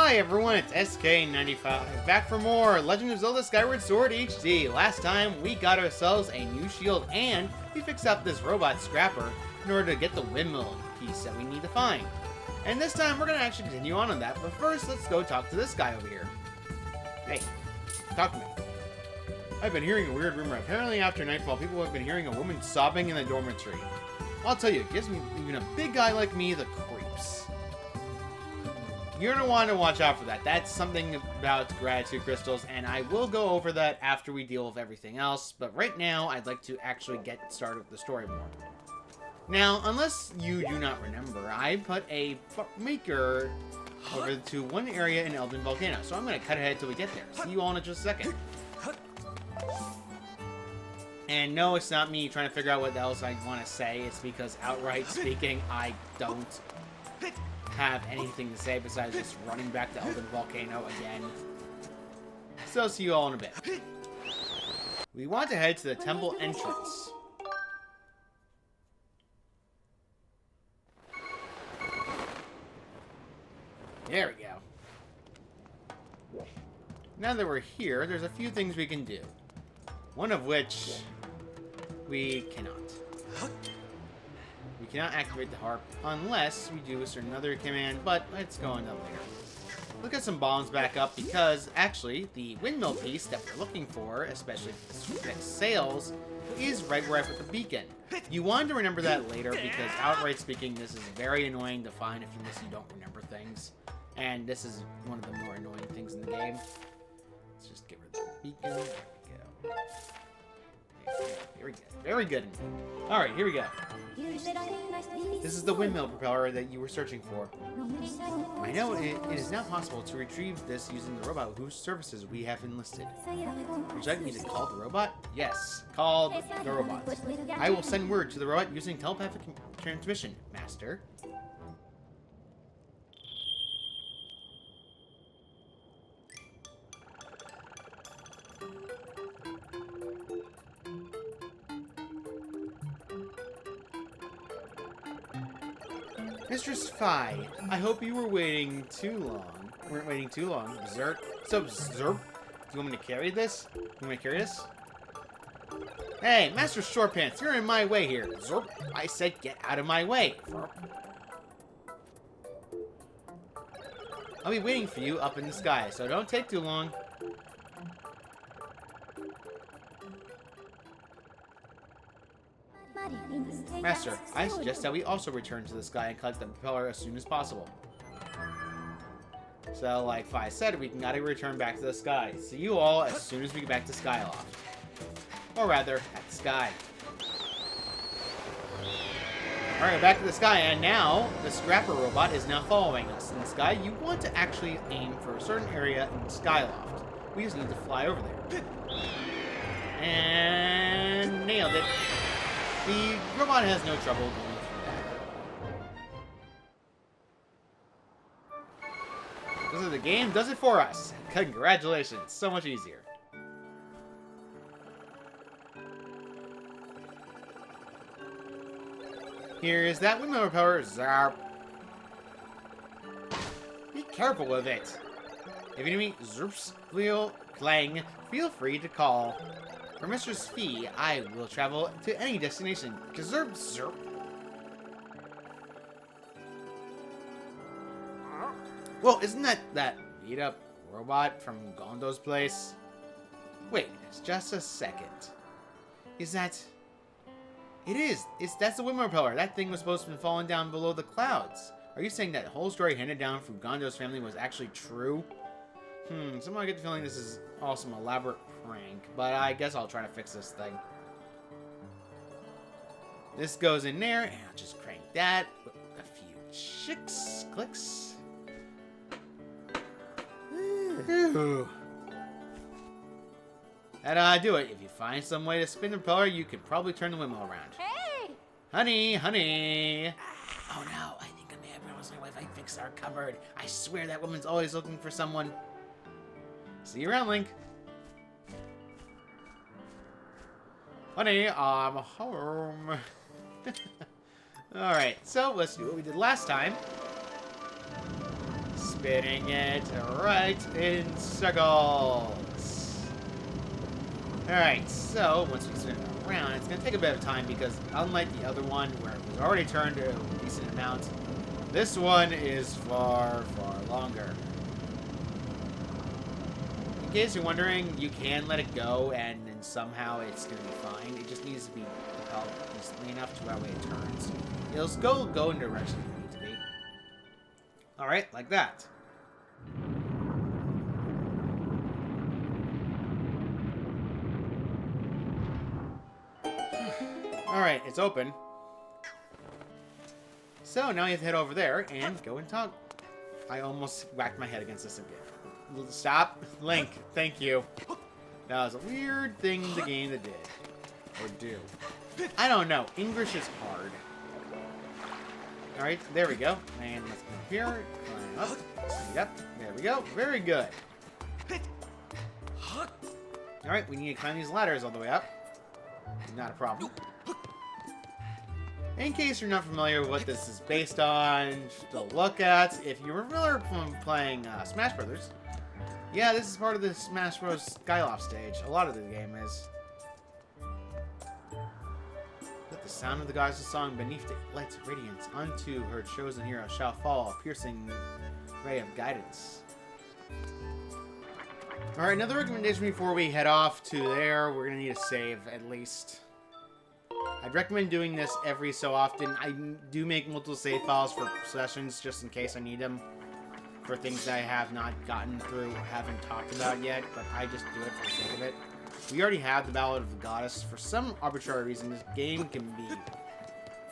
Hi everyone, it's SK95, back for more Legend of Zelda Skyward Sword HD. Last time, we got ourselves a new shield, and we fixed up this robot scrapper in order to get the windmill piece that we need to find. And this time, we're going to actually continue on that, but first, let's go talk to this guy over here. Hey, talk to me. I've been hearing a weird rumor. Apparently, after nightfall, people have been hearing a woman sobbing in the dormitory. I'll tell you, it gives me, even a big guy like me, the creeps. You're going to want to watch out for that. That's something about gratitude crystals, and I will go over that after we deal with everything else. But right now, I'd like to actually get started with the story more. Now, unless you do not remember, I put a maker over to one area in Elden Volcano. So I'm going to cut ahead till we get there. See you all in just a second. And no, it's not me trying to figure out what else I want to say. It's because, outright speaking, I don't have anything to say besides just running back to Elden Volcano again. So, see you all in a bit. We want to head to the temple entrance. There we go. Now that we're here, there's a few things we can do. One of which we cannot. We cannot activate the harp unless we do a certain other command, but let's go on that later. Look at some bombs back up because actually the windmill piece that we're looking for, especially for the sails, is right where I put the beacon. You want to remember that later because outright speaking, this is very annoying to find if you don't remember things. And this is one of the more annoying things in the game. Let's just get rid of the beacon. There we go. Very good. Very good. Alright, here we go. This is the windmill propeller that you were searching for. I know it is now possible to retrieve this using the robot whose services we have enlisted. Would you like me to call the robot? Yes, call the robot. I will send word to the robot using telepathic transmission, Master. Mistress Fi, I hope you weren't waiting too long. Zerp. So, Zerp, do you want me to carry this? Hey, Master Shortpants, you're in my way here. Zerp, I said get out of my way. Zerp. I'll be waiting for you up in the sky, so don't take too long. Master, I suggest that we also return to the sky and collect the propeller as soon as possible. So, like Fi said, we gotta return back to the sky. See you all as soon as we get back to Skyloft. Or rather, at the sky. Alright, back to the sky, and now the scrapper robot is now following us. In the sky, you want to actually aim for a certain area in Skyloft. We just need to fly over there. And nailed it. The robot has no trouble going through that. This is the game does it for us. Congratulations, so much easier. Here is that windmill repeller. Zarp. Be careful with it. If you need me, Zerps, Clang, feel free to call. For Mistress Fee, I will travel to any destination. Zerp, zerp. Well, isn't that beat-up robot from Gondo's place? Wait, just a second. Is that... It is. That's the windmill propeller. That thing was supposed to be falling down below the clouds. Are you saying that whole story handed down from Gondo's family was actually true? Somehow I get the feeling this is all some elaborate prank, but I guess I'll try to fix this thing. This goes in there, and I'll just crank that. A few clicks. Ooh. That ought to do it. If you find some way to spin the propeller, you could probably turn the windmill around. Hey! Honey! Oh no, I think I may have lost my wife. I fixed our cupboard. I swear that woman's always looking for someone. See you around, Link. Honey, I'm home. Alright, so let's do what we did last time. spinning it right in circles. Alright, so once we spin it around, it's going to take a bit of time because unlike the other one where it was already turned to a decent amount, this one is far, far longer. In case you're wondering, you can let it go and then somehow it's going to be fine. It just needs to be propelled recently enough to that way it turns. It'll go in the direction you need to be. Alright, like that. Alright, it's open. So now you have to head over there and go and talk. I almost whacked my head against this again. Stop. Link, thank you. That was a weird thing the game did. Or do. I don't know. English is hard. Alright, there we go. And let's go here. Climb up. Yep, there we go. Very good. Alright, we need to climb these ladders all the way up. Not a problem. In case you're not familiar with what this is based on, just to look at, if you're familiar from playing Smash Brothers, yeah, this is part of the Smash Bros. Skyloft stage. A lot of the game is. Let the sound of the goddess' song beneath the light's radiance unto her chosen hero shall fall, a piercing ray of guidance. Alright, another recommendation before we head off to there. We're going to need a save, at least. I'd recommend doing this every so often. I do make multiple save files for sessions just in case I need them for things that I have not gotten through or haven't talked about yet, but I just do it for the sake of it. We already have the Ballad of the Goddess. For some arbitrary reason, this game can be...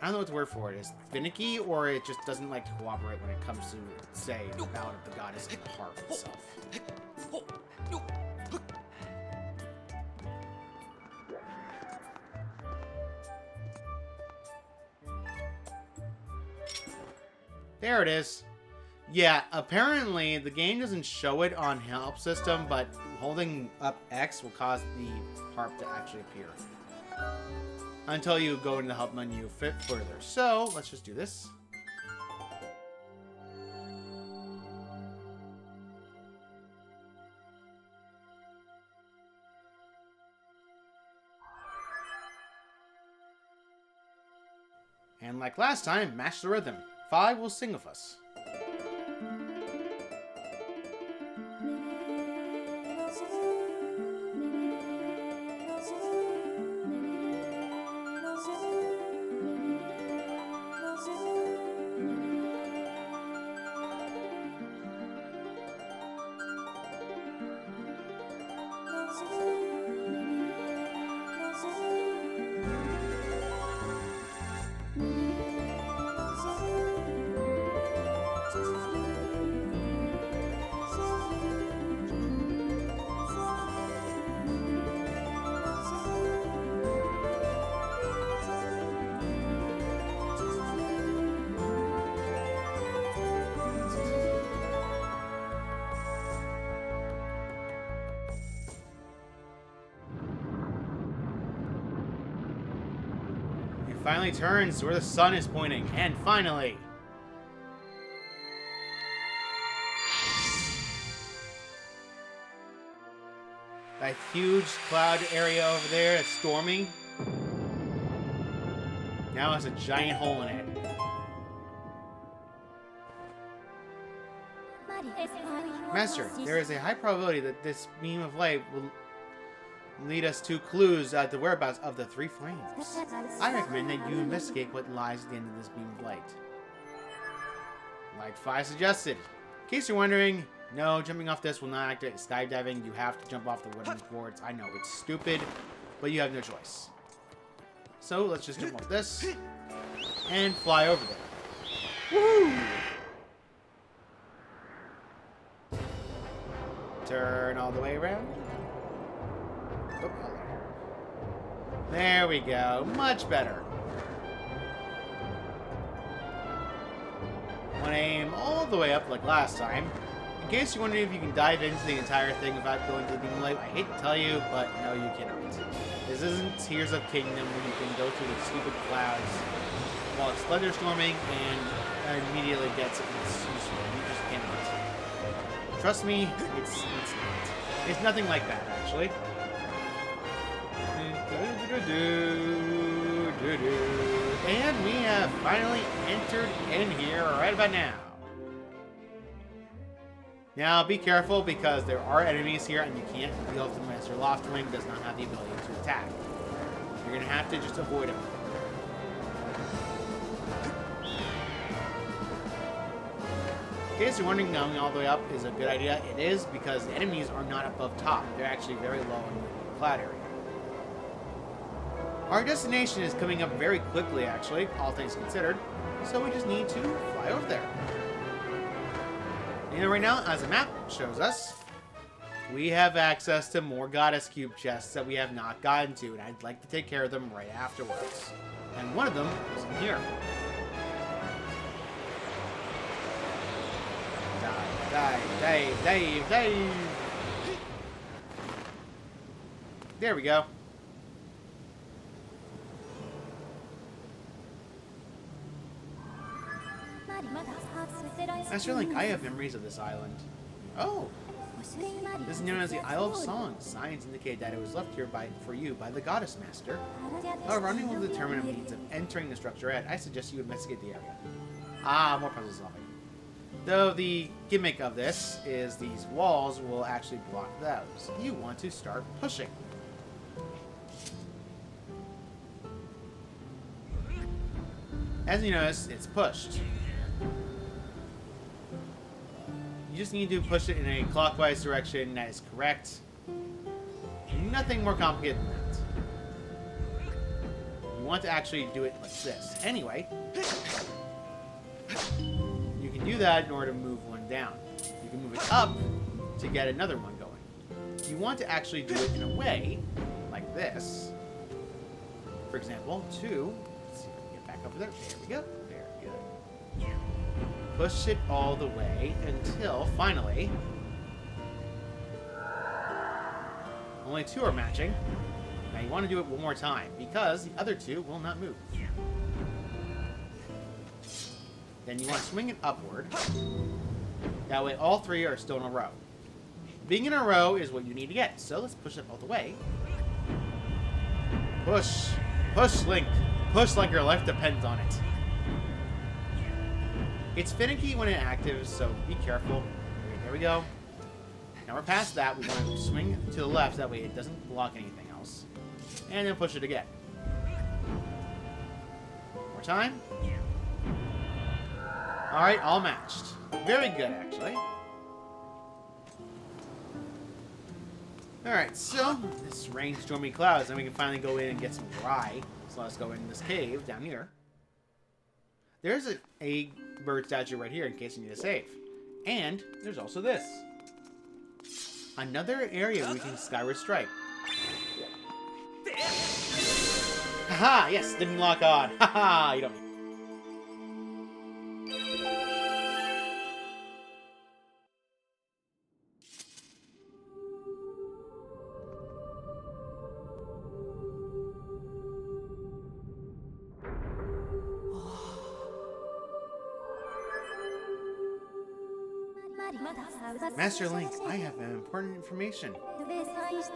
I don't know what the word for it is. Finicky, or it just doesn't like to cooperate when it comes to, say, the Ballad of the Goddess and the harp itself. There it is. Yeah, apparently the game doesn't show it on help system, but holding up X will cause the harp to actually appear. Until you go into the help menu further. So, let's just do this. And like last time, match the rhythm. 5 will sing with us. Finally turns to where the sun is pointing, and finally! That huge cloud area over there that's stormy now has a giant hole in it. Master, there is a high probability that this beam of light will lead us to clues at the whereabouts of the 3 flames. I recommend that you investigate what lies at the end of this beam of light. Like Fi suggested. In case you're wondering, no, jumping off this will not activate skydiving. You have to jump off the wooden boards. I know, it's stupid, but you have no choice. So, let's just jump off this and fly over there. Woo! Turn all the way around. There we go. Much better. Want to aim all the way up like last time. In case you're wondering if you can dive into the entire thing without going to the beam light, I hate to tell you, but no, you cannot. This isn't Tears of Kingdom where you can go through the stupid clouds while it's thunderstorming and immediately gets it. You just cannot. Trust me, it's nothing like that, actually. And we have finally entered in here right about now. Now, be careful because there are enemies here and you can't deal with them as your Loftwing does not have the ability to attack. You're going to have to just avoid them. In case you're wondering, going all the way up is a good idea. It is because the enemies are not above top. They're actually very low in the cloud area. Our destination is coming up very quickly, actually, all things considered. So we just need to fly over there. You know, right now, as the map shows us, we have access to more Goddess Cube chests that we have not gotten to, and I'd like to take care of them right afterwards. And one of them is in here. Dive. There we go. Master Link, I have memories of this island. Oh! This is known as the Isle of Songs. Signs indicate that it was left here for you by the Goddess Master. However, unable to determine a means of entering the structure yet, I suggest you investigate the area. Ah, more puzzle solving. Though the gimmick of this is these walls will actually block those. You want to start pushing. As you notice, it's pushed. You just need to push it in a clockwise direction that is correct. Nothing more complicated than that. You want to actually do it like this. Anyway, you can do that in order to move one down. You can move it up to get another one going. You want to actually do it in a way like this. For example, let's see if I can get back over there. There we go. Very good. Push it all the way until finally only two are matching. Now you want to do it one more time because the other two will not move. Then you want to swing it upward. That way all three are still in a row. Being in a row is what you need to get. So let's push it all the way. Push. Push, Link. Push like your life depends on it. It's finicky when it actives, so be careful. Okay, there we go. Now we're past that. We want to swing to the left. That way it doesn't block anything else. And then push it again. More time. Alright, all matched. Very good, actually. Alright, so this rains stormy clouds, and we can finally go in and get some dry. So let's go in this cave down here. There's a bird statue right here in case you need a save. And there's also this. Another area where we can Skyward Strike. Haha, yes, didn't lock on. Haha, you don't. Master Link, I have important information.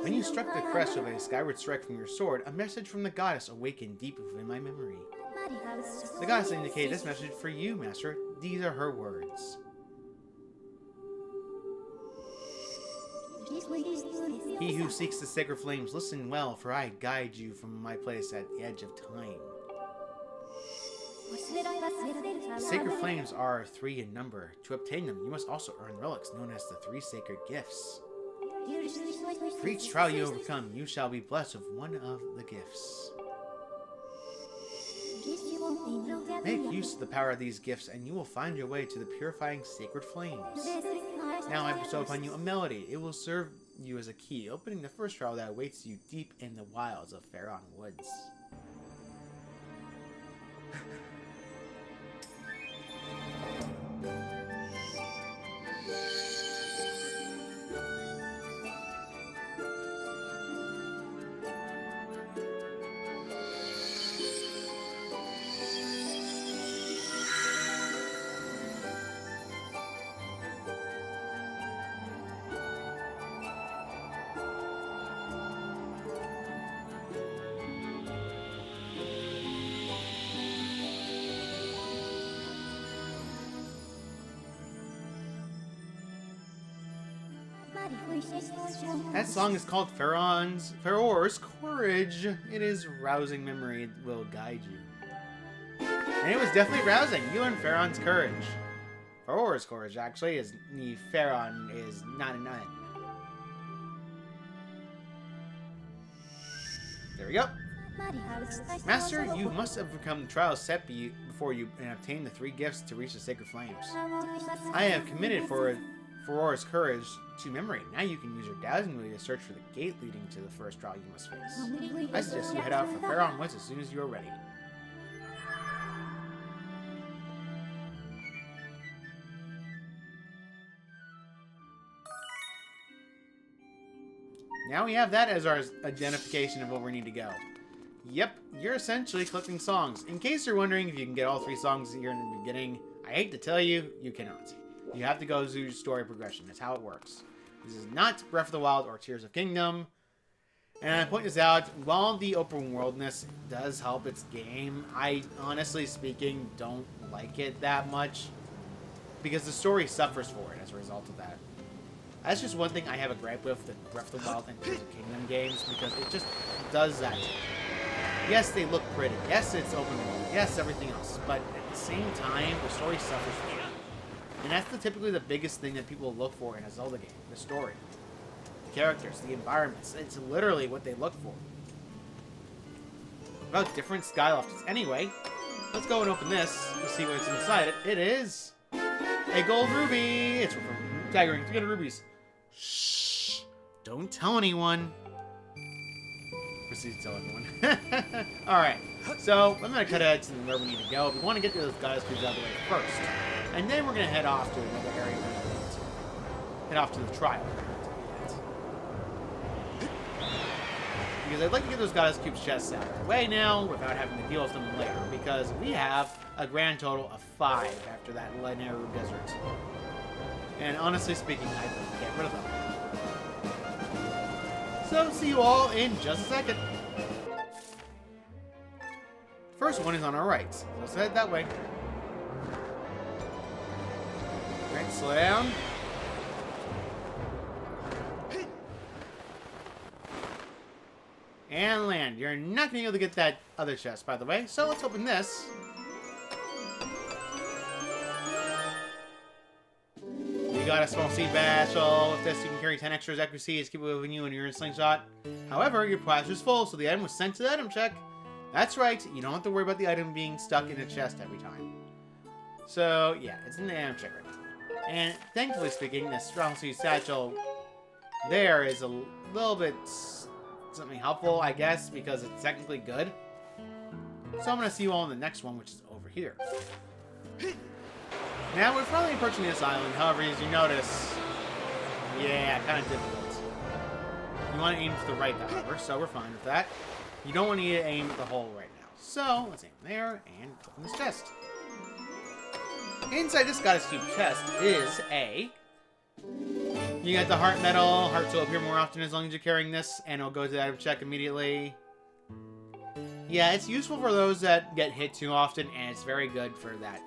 When you struck the crest of a Skyward Strike from your sword, a message from the goddess awakened deep within my memory. The goddess indicated this message for you, Master. These are her words. He who seeks the sacred flames, listen well, for I guide you from my place at the edge of time. Sacred flames are 3 in number. To obtain them, you must also earn relics known as the 3 sacred gifts. For each trial you overcome, you shall be blessed with one of the gifts. Make use of the power of these gifts, and you will find your way to the purifying sacred flames. Now I bestow upon you a melody. It will serve you as a key, opening the first trial that awaits you deep in the wilds of Faron Woods. That song is called Pharaoh's Courage. It is rousing memory. It will guide you. And it was definitely rousing. You learned Pharaoh's Courage. Pharaoh's Courage, actually, is the Pharaoh is 99. There we go. Master, you must have overcome the trials set before you and obtained the 3 gifts to reach the sacred flames. I have committed for Pharaoh's Courage to memory. Now you can use your dowsing ability to search for the gate leading to the first trial you must face. I suggest you head out for Pharaoh Woods as soon as you are ready. Now we have that as our identification of where we need to go. Yep, you're essentially collecting songs. In case you're wondering if you can get all 3 songs here in the beginning, I hate to tell you, you cannot. You have to go through story progression. That's how it works. This is not Breath of the Wild or Tears of Kingdom. And I point this out, while the open worldness does help its game, I, honestly speaking, don't like it that much. Because the story suffers for it as a result of that. That's just one thing I have a gripe with the Breath of the Wild and Tears of Kingdom games, because it just does that. Yes, they look pretty. Yes, it's open world. Yes, everything else. But at the same time, the story suffers for it. And that's typically the biggest thing that people look for in a Zelda game. The story. The characters. The environments. It's literally what they look for. About different Skylofts. Anyway, let's go and open this to see what's inside it. It is a gold ruby. It's from Tiger Ring. 300 rubies. Shh. Don't tell anyone. Proceed to tell everyone. Alright. So, I'm going to cut ahead to where we need to go. We want to get those Goddess Cubes out of the way first. And then we're going to head off to another area we're going to head off to the trial. Because I'd like to get those Goddess Cubes chests out of the way now without having to deal with them later. Because we have a grand total of 5 after that Lenaru Desert. And honestly speaking, I'd like to get rid of them. So, see you all in just a second. First one is on our right. So let's head that way. Alright, slow down. And land. You're not going to be able to get that other chest, by the way. So let's open this. You got a small seed battle. With this, you can carry 10 extra accuracy. Keep it with you when you're in a slingshot. However, your plaster is full, so the item was sent to the item check. That's right. You don't have to worry about the item being stuck in a chest every time. So, yeah, it's in the item check right now. And thankfully speaking, this strong seed satchel there is a little bit something helpful, I guess, because it's technically good. So I'm going to see you all in the next one, which is over here. Now, we're finally approaching this island. However, as you notice, yeah, kind of difficult. You want to aim to the right, however, so we're fine with that. You don't want to aim at the hole right now. So, let's aim there and open this chest. Inside this Goddess Cube chest is a... You got the heart medal. Hearts will appear more often as long as you're carrying this, and it'll go to the item check immediately. Yeah, it's useful for those that get hit too often, and it's very good for that.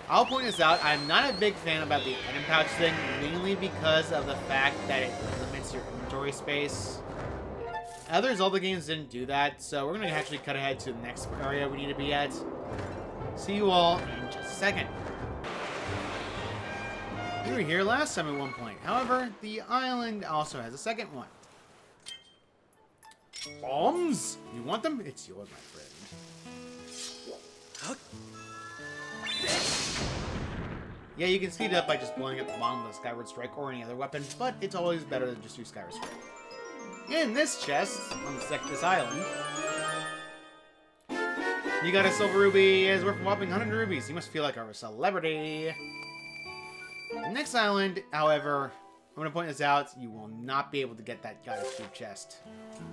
I'll point this out. I'm not a big fan about the item pouch thing, mainly because of the fact that it limits your inventory space. Other Zelda games didn't do that, so we're going to actually cut ahead to the next area we need to be at. See you all in just a second. We were here last time at one point. However, the island also has a second one. Bombs? You want them? It's yours, my friend. Yeah, you can speed it up by just blowing up the bomb with a Skyward Strike or any other weapon, but it's always better to just do Skyward Strike. In this chest, on this island, you got a silver ruby. It's worth a whopping 100 rubies. You must feel like a celebrity. The next island, however, I'm going to point this out, you will not be able to get that Goddess Cube chest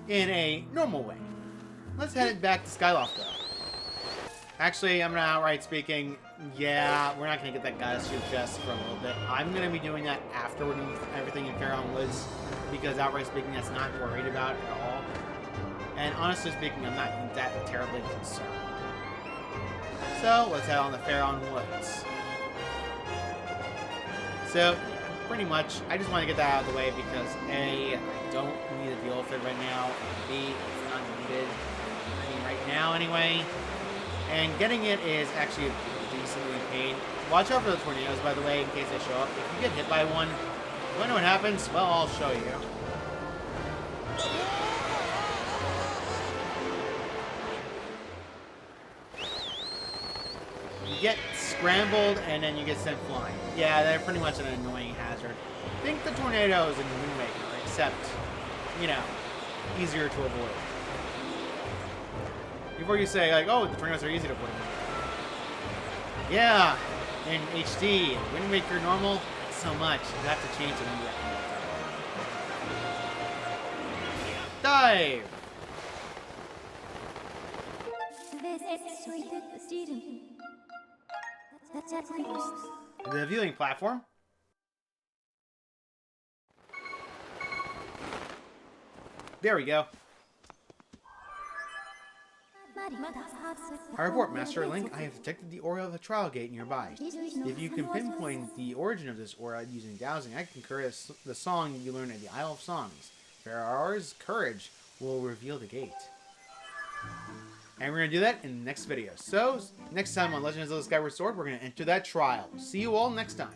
in a normal way. Let's head back to Skyloft, though. Actually, I'm going to outright speaking, yeah, we're not going to get that Goddess Cube chest for a little bit. I'm going to be doing that after we're doing everything in Pharaoh Woods, because outright speaking, that's not worried about at all. And honestly speaking, I'm not that terribly concerned. So, let's head on to Pharaoh Woods. So, pretty much, I just want to get that out of the way because A, I don't need a dual fit right now, and B, it's not needed. I mean, right now anyway. And getting it is actually a decently pain. Watch out for the tornadoes, by the way, in case they show up. If you get hit by one, you want to know what happens? Well, I'll show you. You get scrambled, and then you get sent flying. Yeah, they're pretty much an annoying hazard. Think the tornadoes in Wind Waker, except, you know, easier to avoid. Before you say, like, oh, the tornadoes are easy to put in. Yeah, in HD, Wind Waker normal, not so much. You have to change it when you dive! The viewing platform. There we go. I report, Master Link. I have detected the aura of the trial gate nearby. If you can pinpoint the origin of this aura using dowsing, I can curse the song you learned at the Isle of Songs. Farrar's courage will reveal the gate. And we're going to do that in the next video. So, next time on Legend of Zelda Skyward Sword, we're going to enter that trial. See you all next time.